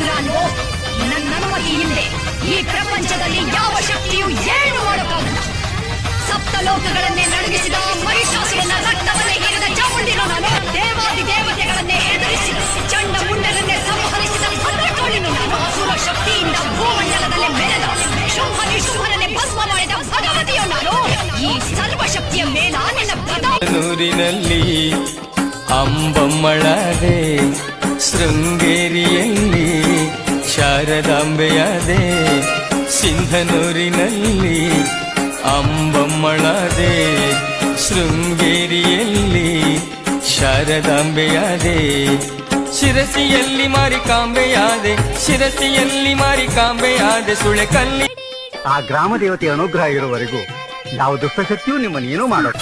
ನಾನು ನನ್ನ ಅನುಮತಿ ಇಲ್ಲದೆ ಈ ಪ್ರಪಂಚದಲ್ಲಿ ಯಾವ ಶಕ್ತಿಯು ಏನು ಮಾಡೋಕ್ಕಾಗಲ್ಲ. ಸಪ್ತ ಲೋಕಗಳನ್ನೇ ನಡುಗಿಸಿದ ಮಹಿಷಾಸುರನ ರಕ್ತವನ್ನೇ ಹೀರಿದ ಚಾಮುಂಡಿರೋ ನಾನು. ದೇವಾದಿ ದೇವತೆಗಳನ್ನೇ ಎದುರಿಸಿದ ಚಂಡ ಮುಂಡರನ್ನೇ ಸಂಹರಿಸಿದ ಭದ್ರಕಾಳಿನು ನಾನು. ಅಸುರ ಶಕ್ತಿಯಿಂದ ಭೂಮಂಡಲದಲ್ಲಿ ಮೆರೆದ ಶುಂಭ ನಿಶುಂಭರನ್ನೇ ಭಸ್ಮ ಮಾಡಿದ ಭಗವತಿಯು ನಾನು. ಈ ಸರ್ವಶಕ್ತಿಯ ಮೇಲ ನಿನ್ನ ನೂರಿನಲ್ಲಿ ಅಂಬಮ್ಮಳಾದೆ, ಶೃಂಗೇರಿಯಲ್ಲಿ ಶಾರದಾಂಬೆಯಾದೆ. ಸಿಂಧನೂರಿನಲ್ಲಿ ಅಂಬಮ್ಮಳಾದೆ, ಶೃಂಗೇರಿಯಲ್ಲಿ ಶಾರದಾಂಬೆಯಾದೆ. ಶಿರಸಿಯಲ್ಲಿ ಮಾರಿಕಾಂಬೆಯಾದೆ, ಶಿರಸಿಯಲ್ಲಿ ಮಾರಿಕಾಂಬೆಯಾದೆ. ಸುಳೆಕಲ್ಲಿ ಆ ಗ್ರಾಮ ದೇವತೆಯ ಅನುಗ್ರಹ ಇರುವವರೆಗೂ ಯಾವ ದುಷ್ಟಶಕ್ತಿಯೂ ನಿಮ್ಮನ್ನೇನೂ ಮಾಡೋಣ.